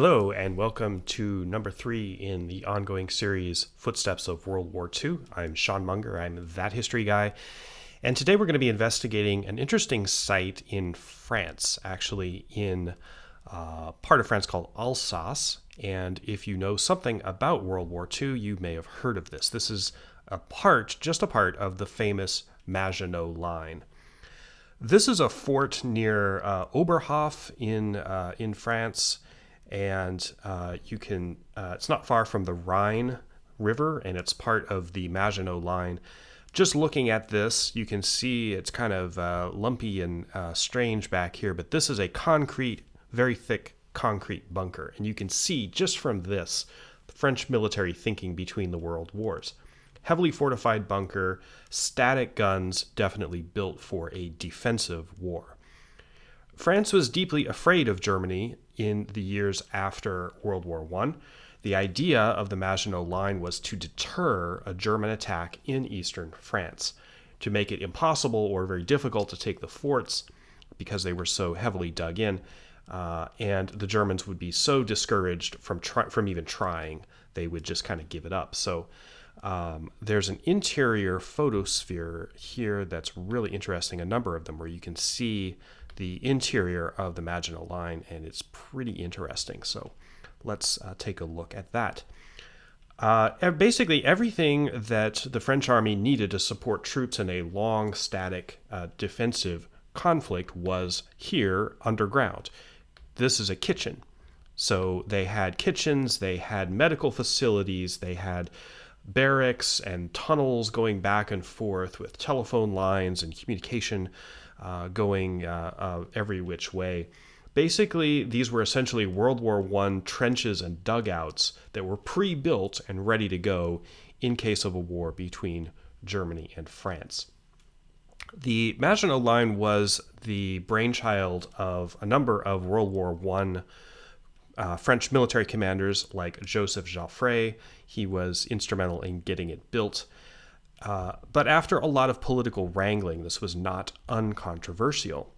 Hello, and welcome to number 3 in the ongoing series Footsteps of World War II. I'm Sean Munger, I'm that history guy, and today we're going to be investigating an interesting site in France, actually in part of France called Alsace. And if you know something about World War II, you may have heard of this. This is just a part of the famous Maginot Line. This is a fort near Oberhof in France. And it's not far from the Rhine River, and it's part of the Maginot Line. Just looking at this, you can see it's kind of lumpy and strange back here, but this is a very thick concrete bunker. And you can see just from this, the French military thinking between the world wars. Heavily fortified bunker, static guns, definitely built for a defensive war. France was deeply afraid of Germany in the years after World War I. The idea of the Maginot Line was to deter a German attack in eastern France, to make it impossible or very difficult to take the forts because they were so heavily dug in, and the Germans would be so discouraged from even trying, they would just kind of give it up. So there's an interior photosphere here that's really interesting, a number of them, where you can see the interior of the Maginot Line, and it's pretty interesting. So let's take a look at that. Basically, everything that the French army needed to support troops in a long, static, defensive conflict was here underground. This is a kitchen. So they had kitchens, they had medical facilities, they had barracks and tunnels going back and forth with telephone lines and communication going every which way. Basically, these were essentially World War I trenches and dugouts that were pre-built and ready to go in case of a war between Germany and France. The Maginot Line was the brainchild of a number of World War I French military commanders like Joseph Joffre. He was instrumental in getting it built. But after a lot of political wrangling, this was not uncontroversial.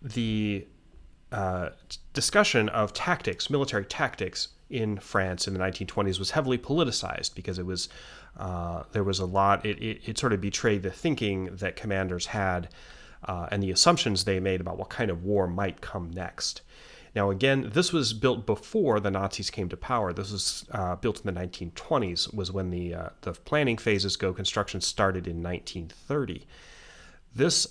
The discussion of tactics, military tactics in France in the 1920s was heavily politicized because there was a lot. It sort of betrayed the thinking that commanders had and the assumptions they made about what kind of war might come next. Now, again, this was built before the Nazis came to power. This was built in the 1920s, was when the planning phases go. Construction started in 1930. This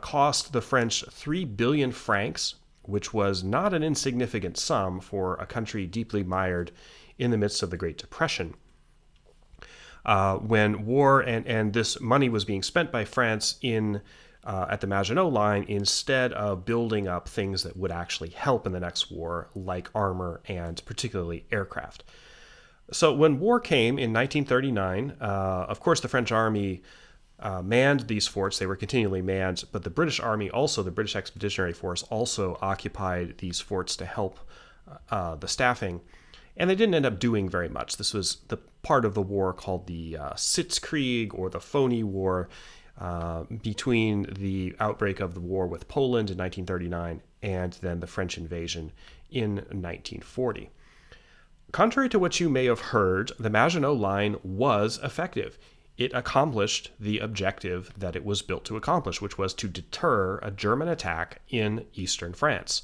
cost the French 3 billion francs, which was not an insignificant sum for a country deeply mired in the midst of the Great Depression. When war and this money was being spent by France at the Maginot Line instead of building up things that would actually help in the next war, like armor and particularly aircraft. So when war came in 1939, of course the French army manned these forts. They were continually manned, but the British army also, the British Expeditionary Force, also occupied these forts to help the staffing. And they didn't end up doing very much. This was the part of the war called the Sitzkrieg, or the Phony War, between the outbreak of the war with Poland in 1939 and then the French invasion in 1940. Contrary to what you may have heard, the Maginot Line was effective. It accomplished the objective that it was built to accomplish, which was to deter a German attack in eastern France.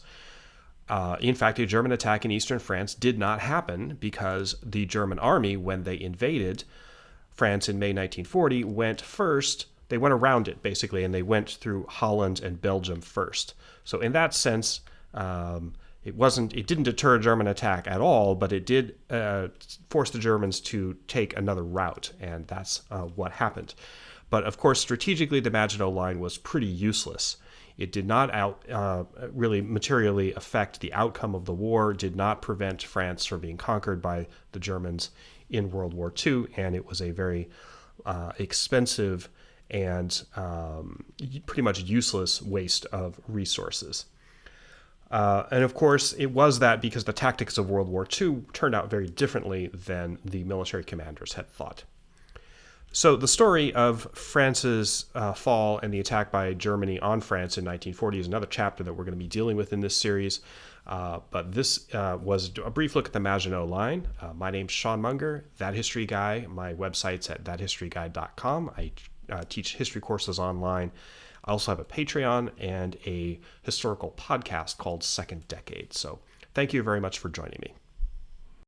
In fact, a German attack in eastern France did not happen because the German army, when they invaded France in May 1940, they went around it, basically, and they went through Holland and Belgium first. So in that sense, it didn't deter a German attack at all, but it did force the Germans to take another route, and that's what happened. But of course, strategically, the Maginot Line was pretty useless. It did not really materially affect the outcome of the war, did not prevent France from being conquered by the Germans in World War II, and it was a very expensive and pretty much useless waste of resources. And of course, it was that because the tactics of World War II turned out very differently than the military commanders had thought. So the story of France's fall and the attack by Germany on France in 1940 is another chapter that we're going to be dealing with in this series. But this was a brief look at the Maginot Line. My name's Sean Munger, That History Guy. My website's at thathistoryguy.com. I teach history courses online. I also have a Patreon and a historical podcast called Second Decade. So thank you very much for joining me.